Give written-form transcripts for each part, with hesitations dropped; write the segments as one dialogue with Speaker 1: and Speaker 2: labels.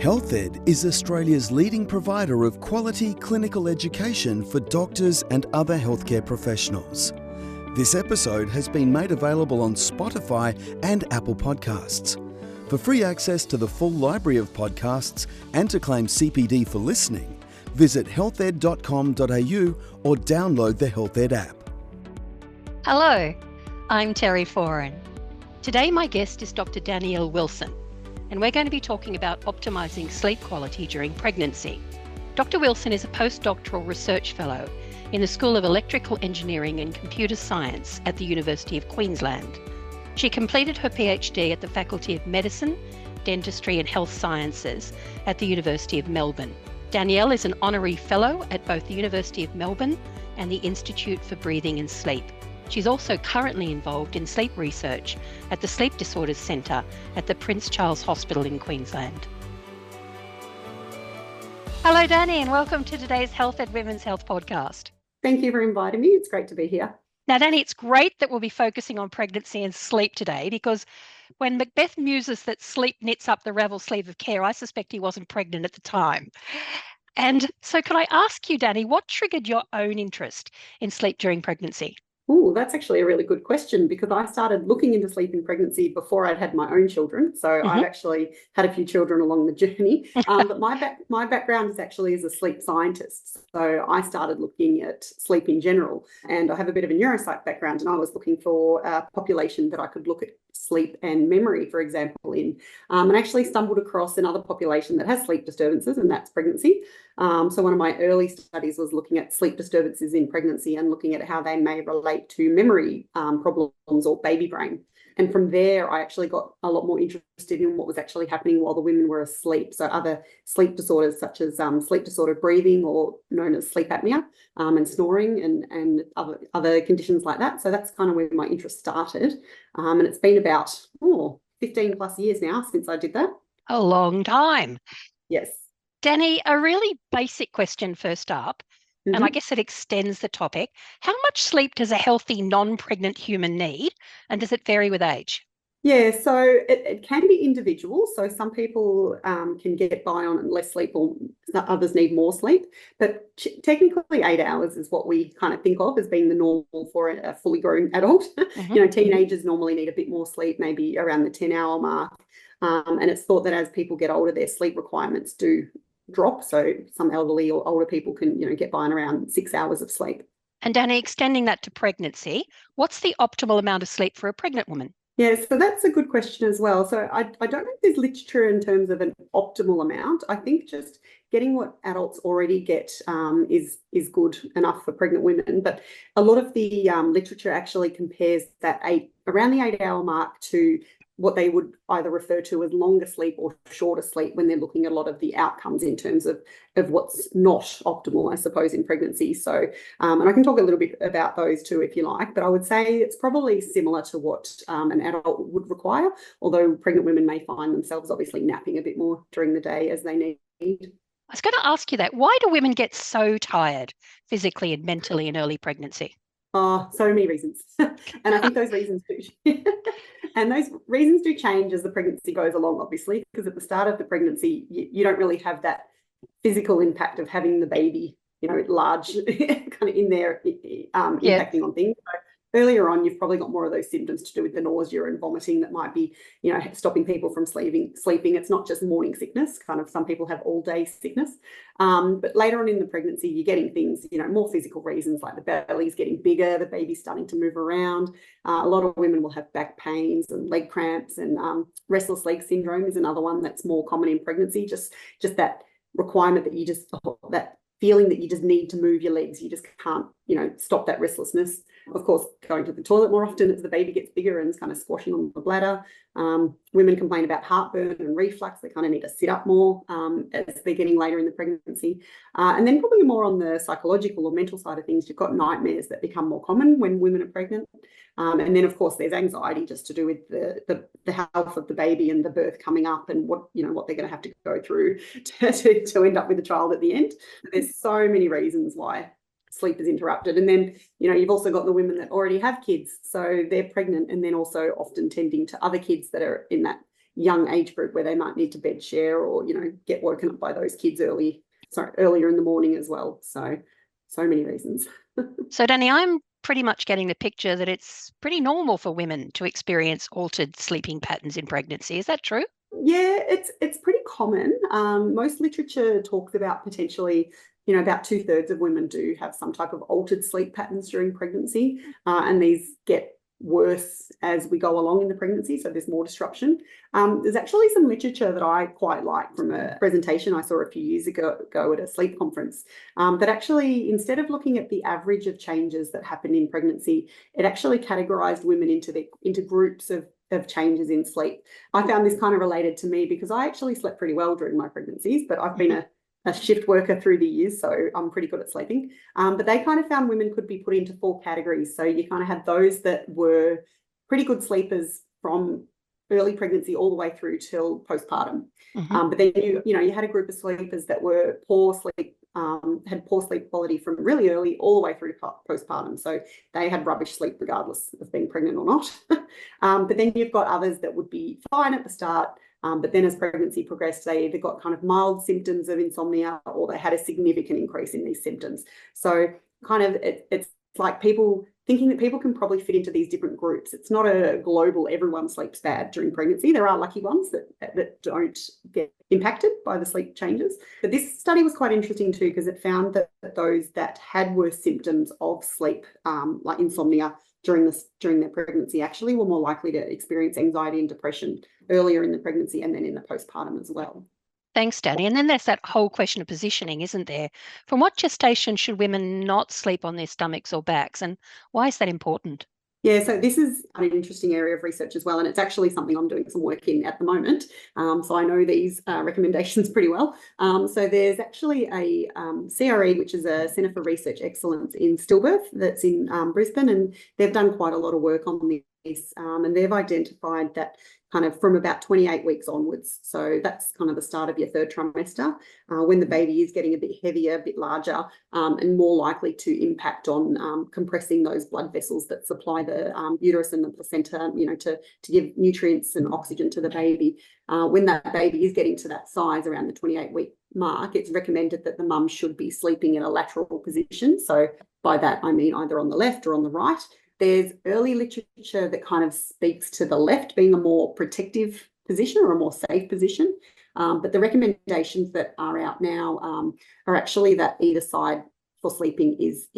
Speaker 1: HealthEd is Australia's leading provider of quality clinical education for doctors and other healthcare professionals. This episode has been made available on Spotify and Apple Podcasts. For free access to the full library of podcasts and to claim CPD for listening, visit healthed.com.au or download the HealthEd app.
Speaker 2: Hello, I'm Terry Foran. Today my guest is Dr. Danielle Wilson, and we're going to be talking about optimising sleep quality during pregnancy. Dr. Wilson is a postdoctoral research fellow in the School of Electrical Engineering and Computer Science at the University of Queensland. She completed her PhD at the Faculty of Medicine, Dentistry and Health Sciences at the University of Melbourne. Danielle is an honorary fellow at both the University of Melbourne and the Institute for Breathing and Sleep. She's also currently involved in sleep research at the Sleep Disorders Centre at the Prince Charles Hospital in Queensland. Hello, Danny, and welcome to today's HealthEd Women's Health podcast.
Speaker 3: Thank you for inviting me. It's great to be here.
Speaker 2: Now, Danny, it's great that we'll be focusing on pregnancy and sleep today, because when Macbeth muses that sleep knits up the ravel sleeve of care, I suspect he wasn't pregnant at the time. And so can I ask you, Danny, what triggered your own interest in sleep during pregnancy?
Speaker 3: Oh, that's actually a really good question, because I started looking into sleep in pregnancy before I'd had my own children. So I've actually had a few children along the journey. But my background is actually as a sleep scientist. So I started looking at sleep in general, and I have a bit of a neuropsych background, and I was looking for a population that I could look at sleep and memory, for example, in, and actually stumbled across another population that has sleep disturbances, and that's pregnancy. So one of my early studies was looking at sleep disturbances in pregnancy and looking at how they may relate to memory problems or baby brain. And from there, I actually got a lot more interested in what was actually happening while the women were asleep. So other sleep disorders such as sleep disordered breathing, or known as sleep apnea, and snoring, and other conditions like that. So that's kind of where my interest started. And it's been about 15 plus years now since I did that.
Speaker 2: A long time.
Speaker 3: Yes.
Speaker 2: Danny, a really basic question first up, and I guess it extends the topic. How much sleep does a healthy non-pregnant human need, and does it vary with age?
Speaker 3: Yeah, so it can be individual. So some people can get by on less sleep, or others need more sleep. But technically 8 hours is what we kind of think of as being the normal for a fully grown adult. Teenagers normally need a bit more sleep, maybe around the 10-hour mark. And it's thought that as people get older, their sleep requirements do drop. So some elderly or older people can, get by on around 6 hours of sleep.
Speaker 2: And Danny, extending that to pregnancy, what's the optimal amount of sleep for a pregnant woman?
Speaker 3: Yeah, so that's a good question as well. So I don't think there's literature in terms of an optimal amount. I think just getting what adults already get is good enough for pregnant women. But a lot of the literature actually compares that around the 8-hour mark to what they would either refer to as longer sleep or shorter sleep when they're looking at a lot of the outcomes in terms of what's not optimal, I suppose, in pregnancy. So, and I can talk a little bit about those too, if you like, but I would say it's probably similar to what an adult would require, although pregnant women may find themselves obviously napping a bit more during the day as they need.
Speaker 2: I was going to ask you that. Why do women get so tired physically and mentally in early pregnancy?
Speaker 3: Oh, so many reasons. And I think those reasons do. And those reasons do change as the pregnancy goes along, obviously, because at the start of the pregnancy, you don't really have that physical impact of having the baby, large kind of in there impacting on things. So earlier on, you've probably got more of those symptoms to do with the nausea and vomiting that might be, stopping people from sleeping. It's not just morning sickness, kind of some people have all day sickness. But later on in the pregnancy, you're getting things, more physical reasons, like the belly's getting bigger, the baby's starting to move around. A lot of women will have back pains and leg cramps, and restless leg syndrome is another one that's more common in pregnancy. Just that requirement that that feeling that you just need to move your legs. You just can't, stop that restlessness. Of course, going to the toilet more often as the baby gets bigger and is kind of squashing on the bladder. Women complain about heartburn and reflux. They kind of need to sit up more as they're getting later in the pregnancy. And then probably more on the psychological or mental side of things, you've got nightmares that become more common when women are pregnant. And then, of course, there's anxiety just to do with the health of the baby and the birth coming up, and what they're going to have to go through to end up with a child at the end. There's so many reasons why sleep is interrupted. And then, you've also got the women that already have kids, so they're pregnant and then also often tending to other kids that are in that young age group where they might need to bed share or, get woken up by those kids earlier in the morning as well. So many reasons.
Speaker 2: So, Danny, I'm pretty much getting the picture that it's pretty normal for women to experience altered sleeping patterns in pregnancy. Is that true?
Speaker 3: Yeah, it's pretty common. Most literature talks about potentially, about 2/3 of women do have some type of altered sleep patterns during pregnancy, and these get worse as we go along in the pregnancy, so there's more disruption. There's actually some literature that I quite like from a presentation I saw a few years ago at a sleep conference, that actually, instead of looking at the average of changes that happen in pregnancy, it actually categorized women into groups of changes in sleep. I found this kind of related to me because I actually slept pretty well during my pregnancies, but I've been a shift worker through the years, so I'm pretty good at sleeping. But they kind of found women could be put into 4 categories. So you kind of had those that were pretty good sleepers from early pregnancy all the way through till postpartum. But then you had a group of sleepers that were had poor sleep quality from really early all the way through to postpartum. So they had rubbish sleep regardless of being pregnant or not. But then you've got others that would be fine at the start, but then as pregnancy progressed, they either got kind of mild symptoms of insomnia or they had a significant increase in these symptoms. So kind of it's like people thinking that people can probably fit into these different groups. It's not a global everyone sleeps bad during pregnancy. There are lucky ones that don't get impacted by the sleep changes. But this study was quite interesting too, because it found that those that had worse symptoms of sleep, like insomnia, during their pregnancy actually were more likely to experience anxiety and depression earlier in the pregnancy and then in the postpartum as well.
Speaker 2: Thanks, Danny. And then there's that whole question of positioning, isn't there? From what gestation should women not sleep on their stomachs or backs, and why is that important?
Speaker 3: Yeah, so this is an interesting area of research as well, and it's actually something I'm doing some work in at the moment. So I know these recommendations pretty well. So there's actually a CRE, which is a Centre for Research Excellence in Stillbirth, that's in Brisbane, and they've done quite a lot of work on this, and they've identified that kind of from about 28 weeks onwards. So that's kind of the start of your 3rd trimester, when the baby is getting a bit heavier, a bit larger, and more likely to impact on compressing those blood vessels that supply the uterus and the placenta, to give nutrients and oxygen to the baby. When that baby is getting to that size around the 28-week mark, it's recommended that the mum should be sleeping in a lateral position. So by that, I mean either on the left or on the right. There's early literature that kind of speaks to the left being a more protective position or a more safe position. But the recommendations that are out now are actually that either side for sleeping is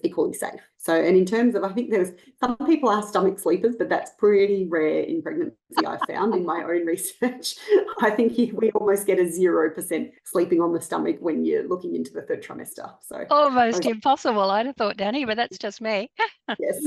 Speaker 3: equally safe. So, and in terms of, I think there's some people are stomach sleepers, but that's pretty rare in pregnancy, I found in my own research. I think we almost get a 0% sleeping on the stomach when you're looking into the 3rd trimester. So
Speaker 2: Almost impossible, I'd have thought, Danny, but that's just me.
Speaker 3: yes.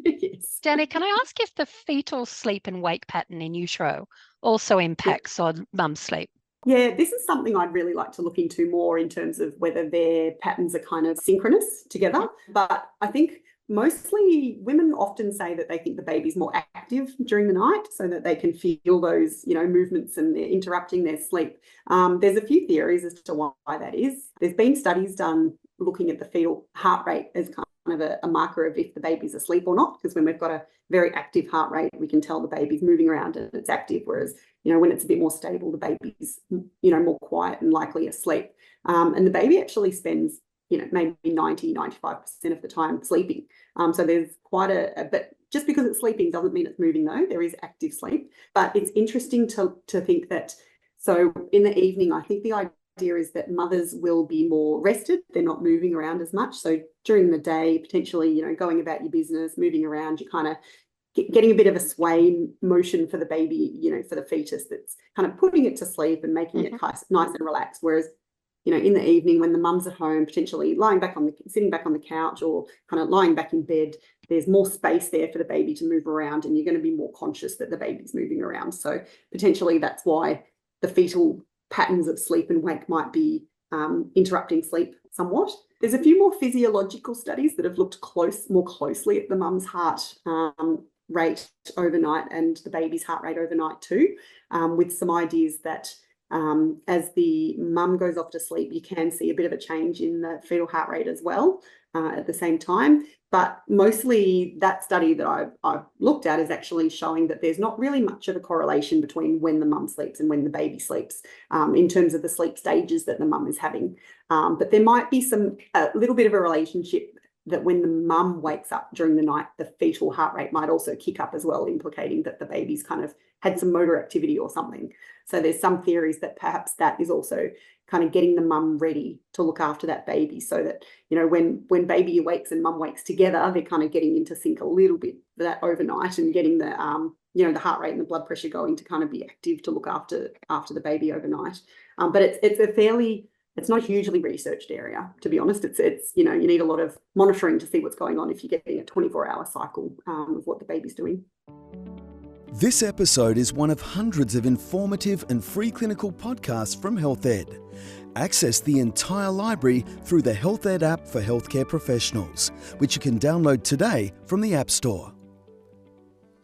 Speaker 3: Yes.
Speaker 2: Danny, can I ask if the fetal sleep and wake pattern in utero also impacts on mum's sleep?
Speaker 3: Yeah, this is something I'd really like to look into more in terms of whether their patterns are kind of synchronous together. But I think mostly women often say that they think the baby's more active during the night so that they can feel those, movements and they're interrupting their sleep. There's a few theories as to why that is. There's been studies done looking at the fetal heart rate as kind of a marker of if the baby's asleep or not, because when we've got a very active heart rate, we can tell the baby's moving around and it's active, whereas when it's a bit more stable, the baby's more quiet and likely asleep. And the baby actually spends maybe 90-95% of the time sleeping. So there's quite but just because it's sleeping doesn't mean it's moving though. There is active sleep. But it's interesting to think that, so in the evening, I think the idea is that mothers will be more rested. They're not moving around as much. So during the day, potentially, going about your business, moving around, you kind of getting a bit of a sway motion for the baby, for the fetus, that's kind of putting it to sleep and making it nice and relaxed. Whereas, in the evening when the mum's at home, potentially sitting back on the couch or kind of lying back in bed, there's more space there for the baby to move around and you're going to be more conscious that the baby's moving around. So potentially that's why the fetal patterns of sleep and wake might be interrupting sleep somewhat. There's a few more physiological studies that have looked more closely at the mum's heart rate overnight and the baby's heart rate overnight too, with some ideas that as the mum goes off to sleep, you can see a bit of a change in the fetal heart rate as well. at the same time. But mostly that study that I've looked at is actually showing that there's not really much of a correlation between when the mum sleeps and when the baby sleeps, in terms of the sleep stages that the mum is having. But there might be a little bit of a relationship that when the mum wakes up during the night, the fetal heart rate might also kick up as well, implicating that the baby's kind of had some motor activity or something. So there's some theories that perhaps that is also kind of getting the mum ready to look after that baby, so that, you know, when baby awakes and mum wakes together, they're kind of getting into sync a little bit that overnight and getting the the heart rate and the blood pressure going to kind of be active to look after the baby overnight. But it's not a hugely researched area, to be honest. It's you need a lot of monitoring to see what's going on if you're getting a 24-hour cycle of what the baby's doing.
Speaker 1: This episode is one of hundreds of informative and free clinical podcasts from Health Ed. Access the entire library through the Health Ed app for healthcare professionals, which you can download today from the App Store.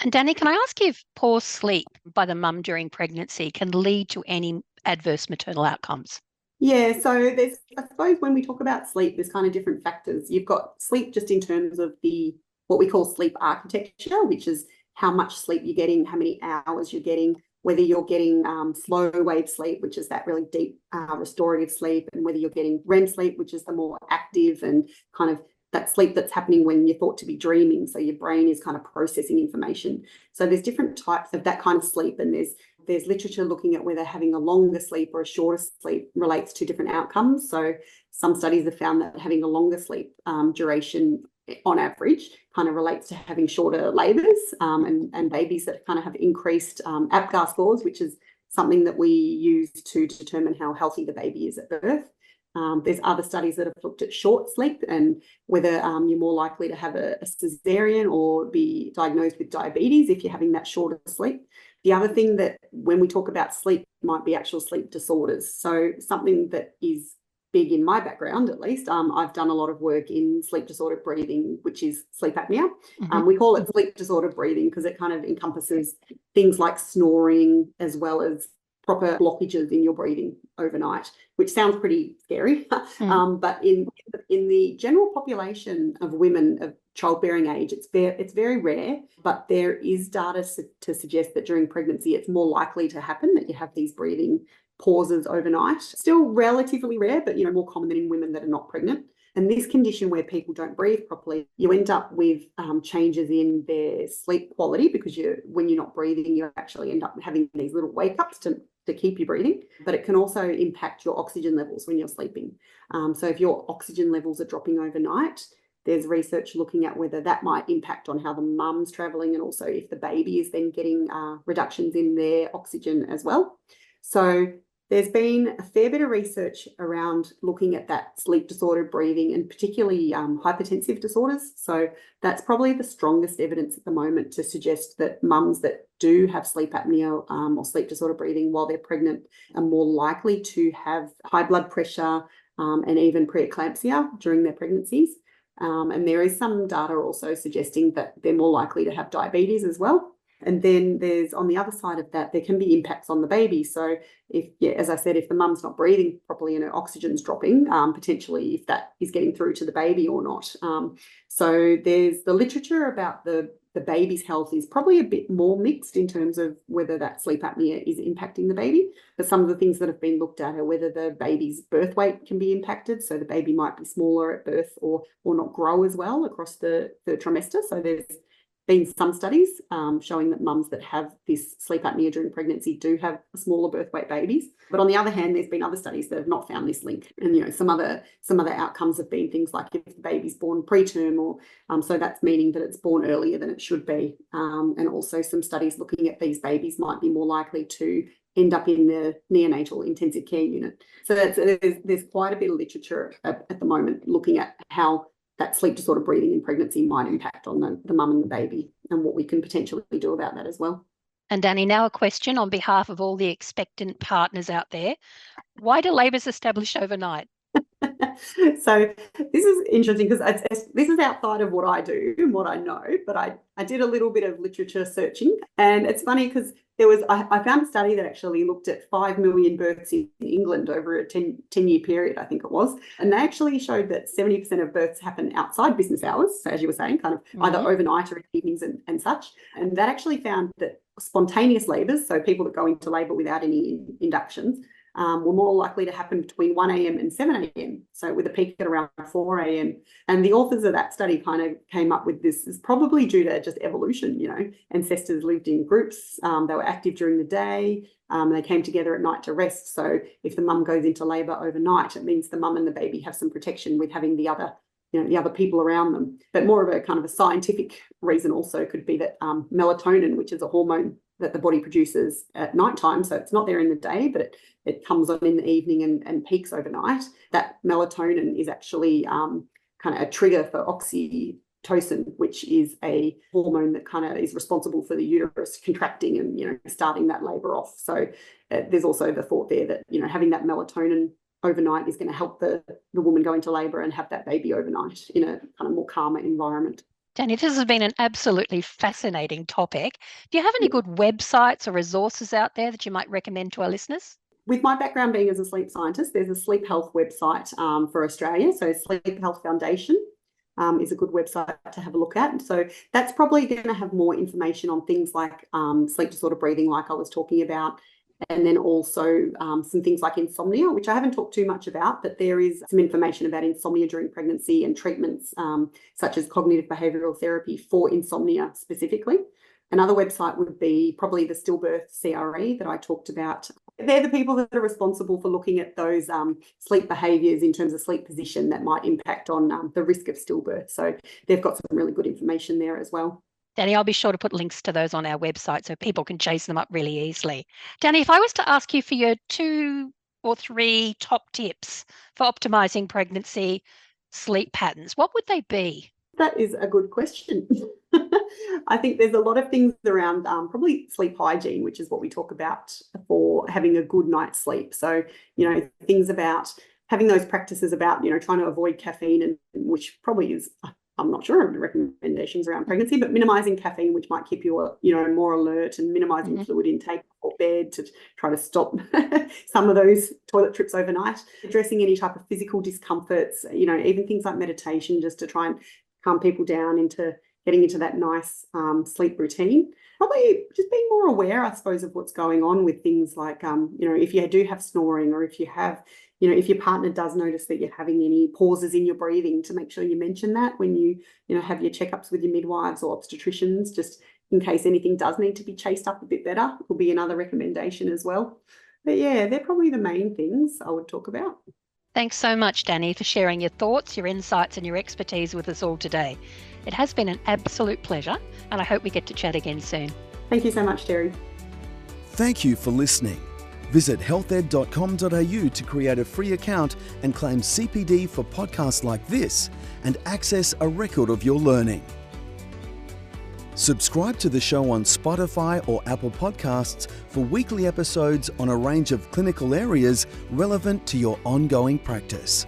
Speaker 2: And Danny, can I ask you if poor sleep by the mum during pregnancy can lead to any adverse maternal outcomes?
Speaker 3: Yeah, so I suppose when we talk about sleep, there's kind of different factors. You've got sleep just in terms of what we call sleep architecture, which is how much sleep you're getting, how many hours you're getting, whether you're getting slow wave sleep, which is that really deep restorative sleep, and whether you're getting REM sleep, which is the more active and kind of that sleep that's happening when you're thought to be dreaming. So your brain is kind of processing information. So there's different types of that kind of sleep, and there's literature looking at whether having a longer sleep or a shorter sleep relates to different outcomes. So some studies have found that having a longer sleep duration on average kind of relates to having shorter labours and babies that kind of have increased APGAR scores, which is something that we use to determine how healthy the baby is at birth. There's other studies that have looked at short sleep and whether you're more likely to have a cesarean or be diagnosed with diabetes if you're having that shorter sleep. The other thing that when we talk about sleep might be actual sleep disorders. So something that is big in my background, at least, I've done a lot of work in sleep disordered breathing, which is sleep apnea.
Speaker 2: Mm-hmm.
Speaker 3: We call it sleep disordered breathing because it kind of encompasses things like snoring as well as proper blockages in your breathing overnight, which sounds pretty scary. But in the general population of women of childbearing age, it's very rare, but there is data to suggest that during pregnancy, it's more likely to happen that you have these breathing pauses overnight. Still relatively rare, but more common than in women that are not pregnant. And this condition where people don't breathe properly, you end up with changes in their sleep quality because when you're not breathing, you actually end up having these little wake-ups to keep you breathing. But it can also impact your oxygen levels when you're sleeping. So if your oxygen levels are dropping overnight, there's research looking at whether that might impact on how the mum's travelling and also if the baby is then getting reductions in their oxygen as well. So there's been a fair bit of research around looking at that sleep disordered breathing and particularly hypertensive disorders. So that's probably the strongest evidence at the moment to suggest that mums that do have sleep apnea or sleep disordered breathing while they're pregnant are more likely to have high blood pressure and even preeclampsia during their pregnancies. And there is some data also suggesting that they're more likely to have diabetes as well. And then there's, on the other side of that, there can be impacts on the baby. So as I said, if the mum's not breathing properly and her oxygen's dropping, potentially if that is getting through to the baby or not. So there's the literature about the baby's health is probably a bit more mixed in terms of whether that sleep apnea is impacting the baby. But some of the things that have been looked at are whether the baby's birth weight can be impacted. So the baby might be smaller at birth or not grow as well across the trimester. So there's been some studies showing that mums that have this sleep apnea during pregnancy do have smaller birth weight babies. But on the other hand, there's been other studies that have not found this link. And some other outcomes have been things like if the baby's born preterm, or so that's meaning that it's born earlier than it should be. And also some studies looking at these babies might be more likely to end up in the neonatal intensive care unit. So there's quite a bit of literature at the moment looking at how that sleep disorder breathing in pregnancy might impact on the mum and the baby and what we can potentially do about that as well.
Speaker 2: And Danny, now a question on behalf of all the expectant partners out there. Why do labours establish overnight?
Speaker 3: So this is interesting because this is outside of what I do and what I know, but I did a little bit of literature searching, and it's funny because I found a study that actually looked at 5 million births in England over a 10-year period, I think it was. And they actually showed that 70% of births happen outside business hours. So as you were saying, kind of either overnight or in evenings and such. And that actually found that spontaneous labours, so people that go into labour without any inductions, were more likely to happen between 1 a.m. and 7 a.m. So with a peak at around 4 a.m. And the authors of that study kind of came up with this is probably due to just evolution. Ancestors lived in groups, they were active during the day, they came together at night to rest. So if the mum goes into labour overnight, it means the mum and the baby have some protection with having the other people around them. But more of a kind of a scientific reason also could be that melatonin, which is a hormone that the body produces at nighttime, so it's not there in the day, but it comes on in the evening and peaks overnight. That melatonin is actually kind of a trigger for oxytocin, which is a hormone that kind of is responsible for the uterus contracting and starting that labour off. So there's also the thought there that having that melatonin overnight is going to help the woman go into labour and have that baby overnight in a kind of more calmer environment.
Speaker 2: Danny, this has been an absolutely fascinating topic. Do you have any good websites or resources out there that you might recommend to our listeners?
Speaker 3: With my background being as a sleep scientist, there's a sleep health website for Australia. So Sleep Health Foundation is a good website to have a look at. So that's probably going to have more information on things like sleep disorder breathing, like I was talking about, and then also some things like insomnia, which I haven't talked too much about, but there is some information about insomnia during pregnancy and treatments such as cognitive behavioural therapy for insomnia specifically. Another website would be probably the Stillbirth CRE that I talked about. They're the people that are responsible for looking at those sleep behaviours in terms of sleep position that might impact on the risk of stillbirth. So they've got some really good information there as well.
Speaker 2: Danny, I'll be sure to put links to those on our website so people can chase them up really easily. Danny, if I was to ask you for your 2 or 3 top tips for optimising pregnancy sleep patterns, what would they be?
Speaker 3: That is a good question. I think there's a lot of things around probably sleep hygiene, which is what we talk about for having a good night's sleep. So, things about having those practices about, trying to avoid caffeine, and which probably is, I'm not sure of the recommendations around pregnancy, but minimizing caffeine, which might keep you, more alert, and minimizing fluid intake before bed to try to stop some of those toilet trips overnight. Addressing any type of physical discomforts, even things like meditation, just to try and calm people down into getting into that nice sleep routine. Probably just being more aware, I suppose, of what's going on with things like, if you do have snoring, or if you have, if your partner does notice that you're having any pauses in your breathing, to make sure you mention that when you, have your checkups with your midwives or obstetricians, just in case anything does need to be chased up a bit better, will be another recommendation as well. But yeah, they're probably the main things I would talk about.
Speaker 2: Thanks so much, Danny, for sharing your thoughts, your insights and your expertise with us all today. It has been an absolute pleasure, and I hope we get to chat again soon.
Speaker 3: Thank you so much, Terry.
Speaker 1: Thank you for listening. Visit healthed.com.au to create a free account and claim CPD for podcasts like this and access a record of your learning. Subscribe to the show on Spotify or Apple Podcasts for weekly episodes on a range of clinical areas relevant to your ongoing practice.